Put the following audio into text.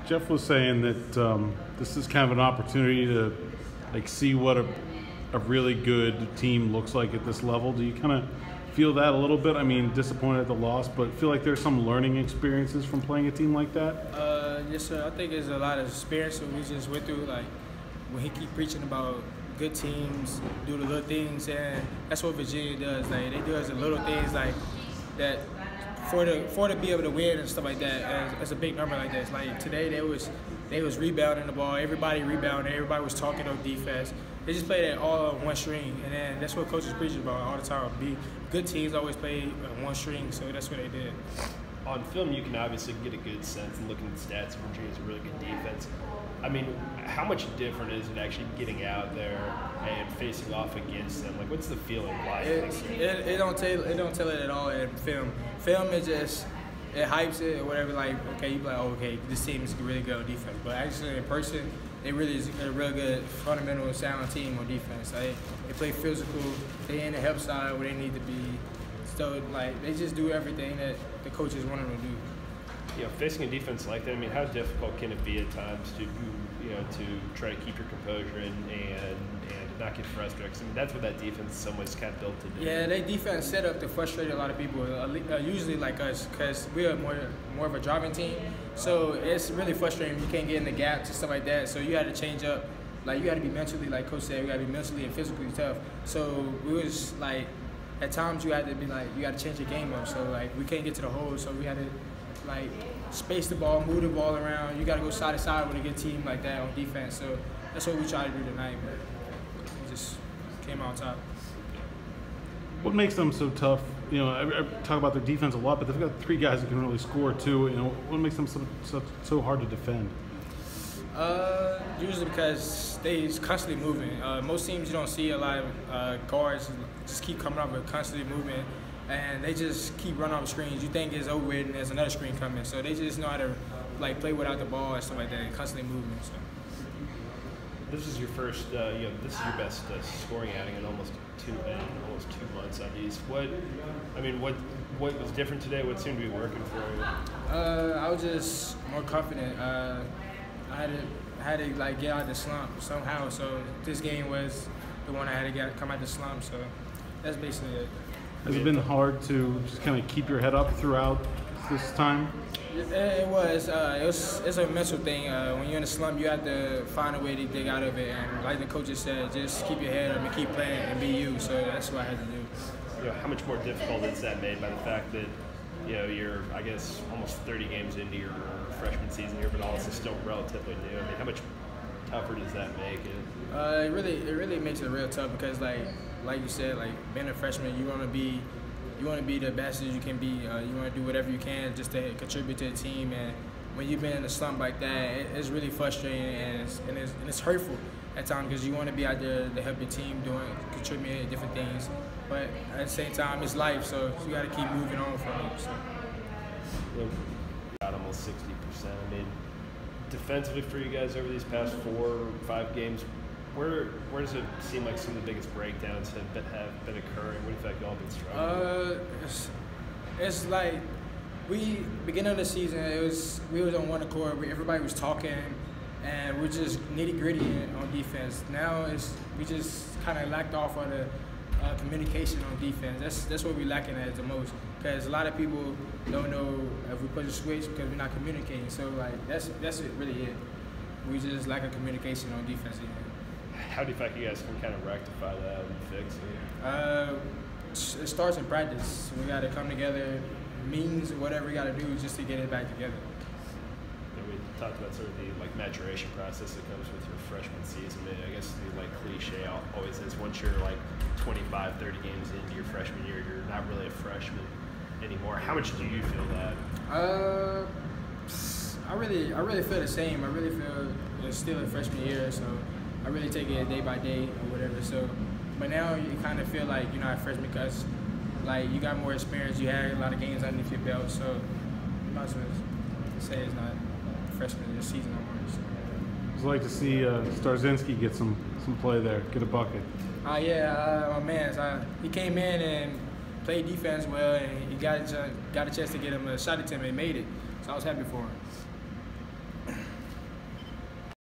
Jeff was saying that this is kind of an opportunity to see what a really good team looks like at this level. Do you kind of feel that a little bit? I mean, disappointed at the loss, but feel like there's some learning experiences from playing a team like that? Yes, sir. I think there's a lot of experience that we just went through. Like when he keep preaching about good teams do the little things, and that's what Virginia does. Like they do the little things like that for to be able to win and stuff like that. As a big number like that. It's like today they was rebounding the ball. Everybody rebounded. Everybody was talking on defense. They just played it all on one string, and then that's what coaches preach about all the time. Good teams always play on one string, so that's what they did. On film, you can obviously get a good sense and looking at the stats. Virginia's a really good defense. I mean, how much different is it actually getting out there and facing off against them? Like, what's the feeling like? It don't tell it at all in film. Film is just it hypes it or whatever. Like, okay, you be like, oh, okay, this team is really good on defense. But actually, in person, they really is a real good, fundamental, sound team on defense. Like, they play physical. They in the help side where they need to be. So, like, they just do everything that the coaches want them to do. You know, facing a defense like that, I mean, how difficult can it be at times to, to try to keep your composure and not get frustrated? 'Cause, I mean, that's what that defense in some ways kind of built to do. Yeah, their defense set up to frustrate a lot of people, usually like us, because we are more of a driving team. So it's really frustrating. You can't get in the gaps and stuff like that. So you had to change up. Like, you got to be mentally, like Coach said, you got to be mentally and physically tough. So we was like, at times you had to be like, you got to change your game up. So like, we can't get to the hole. So we had to like space the ball, move the ball around. You got to go side to side with a good team like that on defense. So that's what we tried to do tonight, but we just came out on top. What makes them so tough? You know, I talk about their defense a lot, but they've got three guys that can really score too. You know, what makes them so hard to defend? Usually because they constantly moving. Most teams you don't see a lot of guards just keep coming up with constantly moving, and they just keep running off screens. You think it's over with, and there's another screen coming. So they just know how to like play without the ball and stuff like that, and constantly moving. So. This is your first, this is your best scoring outing in almost 2 months at least. What was different today? What seemed to be working for you? I was just more confident. I had to like get out of the slump somehow. So this game was the one I had to come out of the slump. So that's basically it. Has it been hard to just kind of keep your head up throughout this time? It was. It's a mental thing. When you're in a slump, you have to find a way to dig out of it. And like the coaches said, just keep your head up and keep playing and be you. So that's what I had to do. You know, how much more difficult is that made by the fact that you're, I guess, almost 30 games into your freshman season here, but also still relatively new. I mean, how much tougher does that make it? It really makes it real tough because like you said, like being a freshman, you want to be the best as you can be. You want to do whatever you can just to contribute to the team. And when you've been in a slump like that, it's really frustrating and it's hurtful at times because you want to be out there to help your team, contributing to different things. But at the same time, it's life, so you got to keep moving on from it. So. Got almost 60%. I mean, defensively for you guys over these past 4 or 5 games, where does it seem like some of the biggest breakdowns have been occurring? What do you think y'all been struggling? It's like beginning of the season, we was on one accord. Everybody was talking, and we're just nitty gritty on defense. Now we just kind of lacked off on the communication on defense. That's what we're lacking at the most. Because a lot of people don't know if we push a switch because we're not communicating. So like that's really it. We just lack of communication on defense. How do you think you guys can kind of rectify that and fix it? It starts in practice. We got to come together, meetings, whatever we got to do just to get it back together. We talked about sort of the maturation process that comes with your freshman season. I guess the cliche always is once you're 25, 30 games into your freshman year, you're not really a freshman anymore. How much do you feel that? I really feel the same. I really feel it's still a freshman year, so I really take it day by day or whatever. So, but now you kind of feel like you're not a freshman because you got more experience. You had a lot of games underneath your belt, so you might as well say it's not freshman this season no more. So. I'd like to see Starzinski get some play there, get a bucket. Yeah, my man. He came in and played defense well, and he got a chance to get him a shot attempt and made it. So I was happy for him.